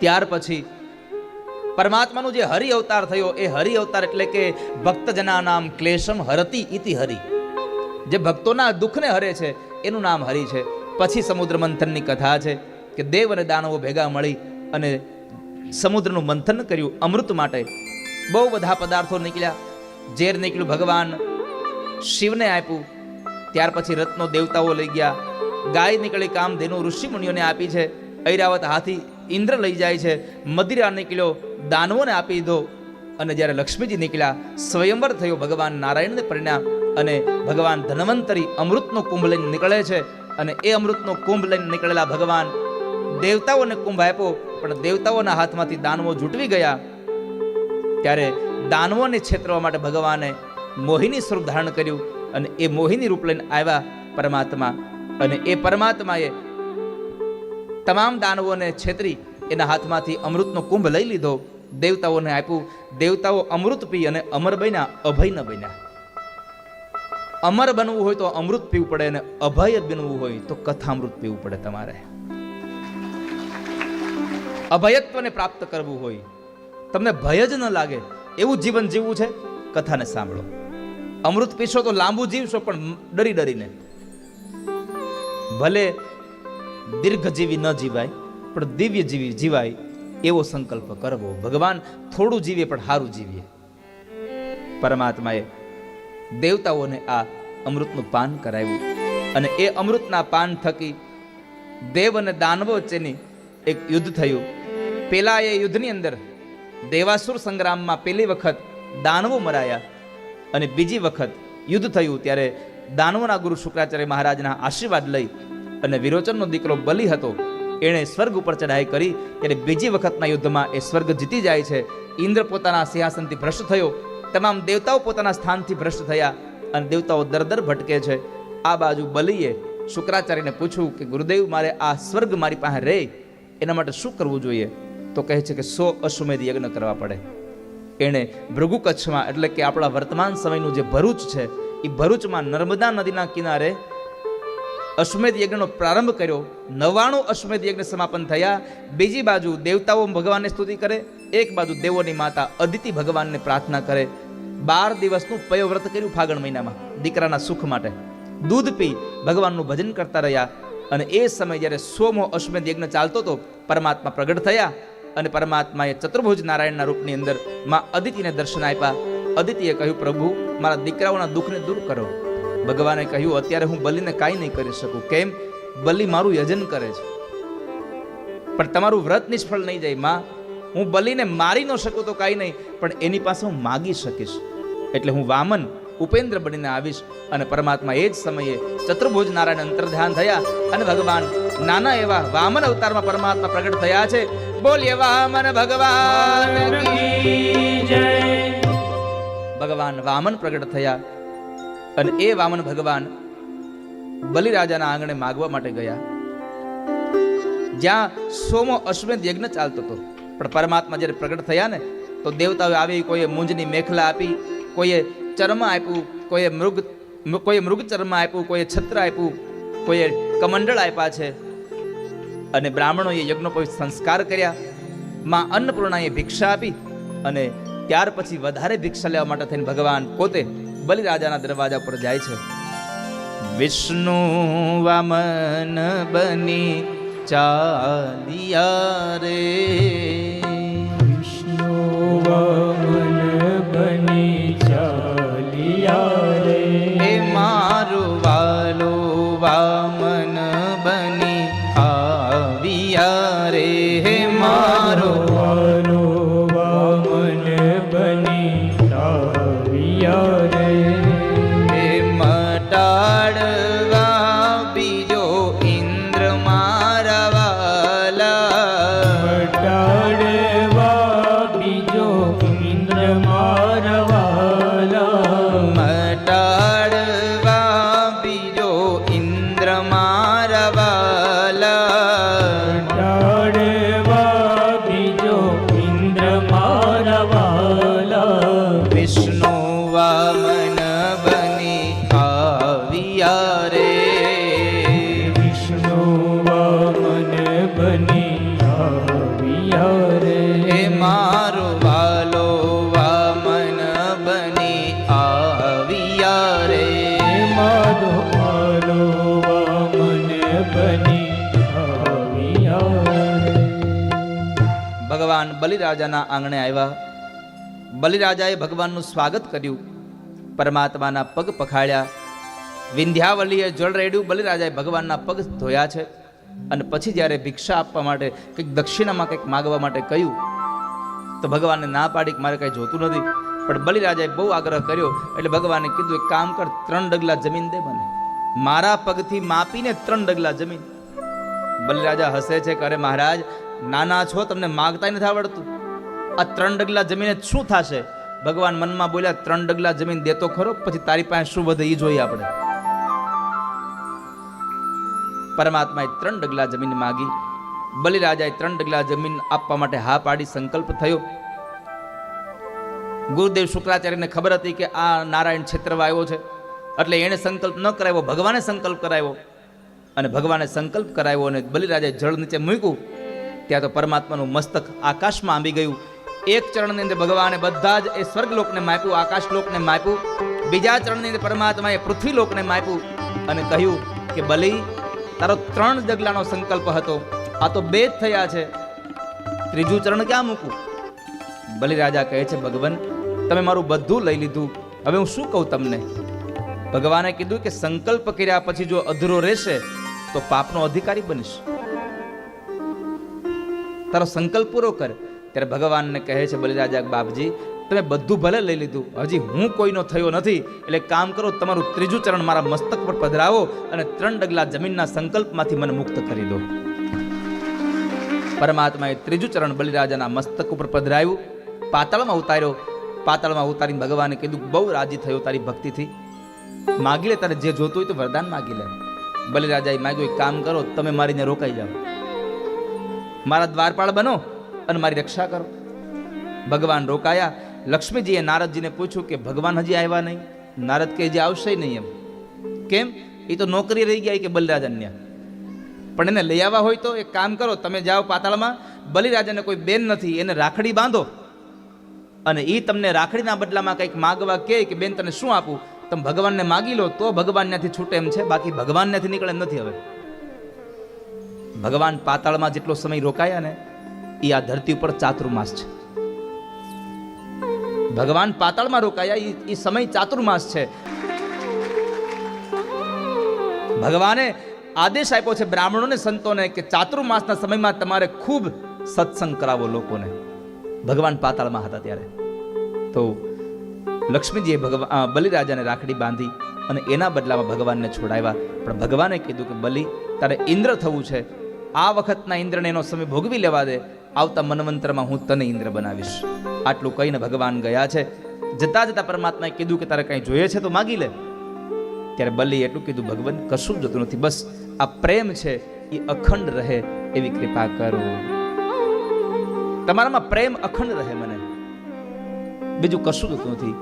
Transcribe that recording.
ત્યાર પછી પરમાત્માનો જે હરિ અવતાર થયો, એ હરિ અવતાર એટલે કે ભક્તજના નામ ક્લેશમ હરતી ઇતિ હરિ, જે ભક્તોના દુઃખને હરે છે એનું નામ હરિ છે. પછી સમુદ્ર મંથનની કથા છે કે દેવ અને દાનવો ભેગા મળી અને સમુદ્રનું મંથન કર્યું અમૃત માટે. બહુ બધા પદાર્થો નીકળ્યા. ઝેર નીકળ્યું, ભગવાન શિવને આપ્યું. ત્યાર પછી રત્નો દેવતાઓ લઈ ગયા. ગાય નીકળી કામધેનુ ઋષિ મુનિઓને આપી છે. ઐરાવત હાથી ઇન્દ્ર લઈ જાય છે. મદિરા નીકળ્યો, દાનવોને આપી દીધો. અને જ્યારે લક્ષ્મીજી નીકળ્યા, સ્વયંવર થયો, ભગવાન નારાયણને પરિણ્યા અને ભગવાન ધન્વંતરી અમૃતનો કુંભ લઈને નીકળે છે. અને એ અમૃતનો કુંભ લઈને નીકળેલા ભગવાન દેવતાઓને કુંભ આપ્યો, પણ દેવતાઓના હાથમાંથી દાનવો જૂટવી ગયા. ત્યારે દાનવોને છેતરવા માટે ભગવાને મોહિની સ્વરૂપ ધારણ કર્યું અને એ મોહિની રૂપ લઈને આવ્યા પરમાત્મા. અને એ પરમાત્માએ તમામ દાનવોને છેતરી એના હાથમાંથી અમૃતનો કુંભ લઈ લીધો, દેવતાઓને આપ્યું. દેવતાઓ અમૃત પી અને અમર બન્યા, અભય ન બન્યા. અમર બનવું હોય તો અમૃત પીવું પડે અને અભય બનવું હોય તો કથામૃત પીવું પડે. તમારે અભયત્વને પ્રાપ્ત કરવું હોય, તમને ભય જ ન લાગે એવું જીવન જીવવું છે, કથાને સાંભળો. અમૃત પીશો તો લાંબુ જીવશો, પણ ડરી ડરીને. ભલે દીર્ઘજીવી ન જીવાય, પણ દિવ્ય જીવી જીવાય એવો સંકલ્પ કરવો. ભગવાન થોડું જીવીએ પણ સારું જીવીએ. પરમાત્માએ દેવતાઓને આ અમૃતનું પાન કરાવ્યું અને એ અમૃતના પાન થકી દેવ અને દાનવો વચ્ચેની એક યુદ્ધ થયું. પેલા એ યુદ્ધની અંદર દેવાસુર સંગ્રામમાં પહેલી વખત દાનવો મરાયા અને બીજી વખત યુદ્ધ થયું ત્યારે દાનવોના ગુરુ શુક્રાચાર્ય મહારાજના આશીર્વાદ લઈ અને વિરોચનનો દીકરો બલિ હતો, એણે સ્વર્ગ ઉપર ચઢાઈ કરી. ત્યારે બીજી વખતના યુદ્ધમાં એ સ્વર્ગ જીતી જાય છે. ઇન્દ્ર પોતાના સિંહાસનથી ભ્રષ્ટ થયો, તમામ દેવતાઓ પોતાના સ્થાનથી ભ્રષ્ટ થયા અને દેવતાઓ દર ભટકે છે. આ બાજુ બલિએ શુક્રાચાર્યને પૂછ્યું કે ગુરુદેવ, મારે આ સ્વર્ગ મારી પાસે રહે એના માટે શું કરવું જોઈએ? તો કહે છે કે 100 અશ્વમેધ યજ્ઞ કરવા પડે. એણે ભૃગુ કચ્છમાં એટલે કે આપણા વર્તમાન સમયનું જે ભરૂચ છે એ ભરૂચમાં નર્મદા નદીના કિનારે અશ્વમેધ યજ્ઞનો પ્રારંભ કર્યો. 99 અશ્વમેધ યજ્ઞ સમાપન થયા. બીજી બાજુ દેવતાઓ ભગવાનને સ્તુતિ કરે, એક બાજુ દેવોની માતા અદિતિ ભગવાનને પ્રાર્થના કરે. 12 દિવસનું પયવ્રત કર્યું ફાગણ મહિનામાં દીકરાના સુખ માટે. દૂધ પી ભગવાનનું ભજન કરતા રહ્યા. અને એ સમય જ્યારે 100મો અશ્વમેધ યજ્ઞ ચાલતો હતો, પરમાત્મા પ્રગટ થયા અને પરમાત્માએ ચતુર્ભુજ નારાયણના રૂપની અંદર માં અદિતિને દર્શન આપ્યા. અદિતિએ કહ્યું, પ્રભુ, મારા દીકરાઓના દુઃખને દૂર કરો. ભગવાને કહ્યું, અત્યારે હું બલિને કાંઈ નહીં કરી શકું. કેમ? બલિ મારું યજન કરે છે, પણ તમારું વ્રત નિષ્ફળ નહીં જાય. માં, હું બલિને મારી ન શકું તો કાંઈ નહીં, પણ એની પાસે હું માગી શકીશ. એટલે હું વામન ઉપેન્દ્ર બનીને આવીશ. અને પરમાત્મા એ જ સમયે ચતુર્ભુજ નારાયણ અંતર્ધ્યાન થયા અને ભગવાન નાના એવા વામન અવતારમાં પરમાત્મા પ્રગટ થયા છે. બોલીએ વામન ભગવાન કી જય. ભગવાન વામન પ્રગટ થયા અને એ વામન ભગવાન બલિરાજાના આંગણે માગવા માટે ગયા, જ્યાં 100મો અશ્વમેધ યજ્ઞ ચાલતો હતો. પણ પરમાત્મા જ્યારે પ્રગટ થયા ને, તો દેવતાઓ આવી, કોઈએ મૂંજની મેખલા આપી, કોઈએ ચર્મ આપ્યું, કોઈએ મૃગ ચર્મ આપ્યું, કોઈએ છત્ર આપ્યું, કોઈએ કમંડળ આપ્યા છે. અને બ્રાહ્મણોએ યજ્ઞોપવિત સંસ્કાર કર્યા. માં અન્નપૂર્ણાએ ભિક્ષા આપી અને ત્યાર પછી વધારે ભિક્ષા લેવા માટે થઈને ભગવાન પોતે બલિરાજાના દરવાજા પર જાય છે. વિષ્ણુ વામન બની ચાલિયા રે, વિષ્ણુ વામન બની ચાલિયા રે. એ મારું વાલો વામન બની આવ્યા રે. હે મારો વાલો વામન બની આવ્યા રે. હે મટાડવા બીજો ઇન્દ્ર મારા વાલા, મટાડવા બીજો ઇન્દ્ર મારા વાલા. મટાડવા બીજો ઇન્દ્ર મારા વાલા. મટાડવા ભગવાન બલિરાજાના આંગણે આવ્યા. બલિરાજાએ ભગવાનનું સ્વાગત કર્યું, પરમાત્માના પગ પખાળ્યા. વિંધ્યાવલીએ જળ રેડ્યું, બલિરાજાએ ભગવાનના પગ ધોયા છે. અને પછી જ્યારે ભિક્ષા આપવા માટે કંઈક દક્ષિણામાં કંઈક માગવા માટે કહ્યું તો ભગવાનને ના પાડી કે મારે કંઈ જોતું નથી. પણ બલિરાજાએ બહુ આગ્રહ કર્યો એટલે ભગવાને કીધું એક કામ કર, 3 ડગલા જમીન દે મને, મારા પગથી માપીને 3 ડગલા જમીન. બલિરાજા હસે છે કે અરે મહારાજ નાના છો, તમને માગતા નથી આવડતું, આ 3 ડગલા જમીને શું થશે? ભગવાન મનમાં બોલ્યા 3 ડગલા જમીન દેતો ખરો, પછી તારી પાસે શું વધે એ જોઈએ આપણે. પરમાત્માએ 3 ડગલા જમીન માગી. બલિરાજાએ 3 ડગલા જમીન આપવા માટે હા પાડી સંકલ્પ થયો. ગુરુદેવ શુક્રાચાર્યને ખબર હતી કે આ નારાયણ ક્ષેત્રમાં આવ્યો છે, એટલે એણે સંકલ્પ ન કરાવ્યો, ભગવાને સંકલ્પ કરાવ્યો. અને ભગવાને સંકલ્પ કરાવ્યો અને બલિરાજાએ જળ નીચે મૂક્યું. ત્યાં તો પરમાત્માનું મસ્તક આકાશમાં આંબી ગયું. એક ચરણની અંદર ભગવાને બધા જ એ સ્વર્ગલોકને માપ્યું, આકાશલોકને માપ્યું. બીજા ચરણની અંદર પરમાત્માએ પૃથ્વીલોકને માપ્યું અને કહ્યું કે બલિ, તારો 3 ડગલાનો સંકલ્પ હતો, આ તો 2 જ થયા છે, ત્રીજું ચરણ ક્યાં મૂકું? બલિરાજા કહે છે ભગવાન તમે મારું બધું લઈ લીધું, હવે હું શું કહું તમને? ભગવાને કીધું કે સંકલ્પ કર્યા પછી જો અધૂરો રહેશે તો પાપનો અધિકારી બનીશ, તારો સંકલ્પ પૂરો કર. ત્યારે ભગવાનને કહે છે બલિરાજા બાપજી તમે બધું ભલે લઈ લીધું, હજી હું કોઈનો થયો નથી, એટલે કામ કરો તમારું ત્રીજું ચરણ મારા મસ્તક પર પધરાવો અને 3 ડગલા જમીનના સંકલ્પમાંથી મને મુક્ત કરી દો. પરમાત્માએ ત્રીજું ચરણ બલિરાજાના મસ્તક ઉપર પધરાવ્યું, પાતાળમાં ઉતાર્યો. પાતાળમાં ઉતારીને ભગવાને કીધું બહુ રાજી થયો તારી ભક્તિથી, માગી લે, તારે જે જોતું હોય તો વરદાન માગી લે. બલિરાજાએ માગ્યું એક કામ કરો, તમે મારીને રોકાઈ જાઓ, મારા દ્વારપાળ બનો અને મારી રક્ષા કરો. ભગવાન રોકાયા. લક્ષ્મીજીએ નારદજીને પૂછ્યું કે ભગવાન હજી આવ્યા નહીં? નારદ કે હજી આવશે નહીં. એમ કેમ? એ તો નોકરી રહી ગયા કે બલિરાજાને, પણ એને લઈ આવવા હોય તો એક કામ કરો, તમે જાઓ પાતાળમાં, બલિરાજાને કોઈ બેન નથી, એને રાખડી બાંધો અને એ તમને રાખડીના બદલામાં કંઈક માગવા કહે કે બેન તને શું આપું, તમે ભગવાનને માગી લો તો ભગવાન ત્યાંથી છૂટે એમ છે, બાકી ભગવાન ત્યાંથી નીકળે એમ નથી. હવે ભગવાન પાતાળમાં જેટલો સમય રોકાયા ને એ આ ધરતી ઉપર ચાતુર્માસ છે. ભગવાન પાતાળમાં રોકાયા એ સમય ચાતુર્માસ છે. ભગવાને આદેશ આપ્યો છે બ્રાહ્મણોને, સંતોને કે ચાતુર્માસના સમયમાં તમારે ખૂબ સત્સંગ કરાવો લોકોને. ભગવાન પાતાળમાં હતા ત્યારે તો લક્ષ્મીજીએ બલિરાજાને રાખડી બાંધી અને એના બદલામાં ભગવાનને છોડાવ્યા. પણ ભગવાને કીધું કે બલિ તારે ઇન્દ્ર થવું છે, આ વખતના ઇન્દ્રને એનો સમય ભોગવી લેવા દે, આવતા મનવંતરમાં હું તને ઇન્દ્ર બનાવીશ. આટલું કહીને ભગવાન ગયા છે. જતા જતા પરમાત્માએ કીધું કે તારે કંઈ જોઈએ છે તો માગી લે. ત્યારે બલિએ એટલું કીધું ભગવાન કશું જોતું નથી, બસ આ પ્રેમ છે એ અખંડ રહે એવી કૃપા કરો, તમારામાં પ્રેમ અખંડ રહે, મને બીજું કશું જોતું નથી.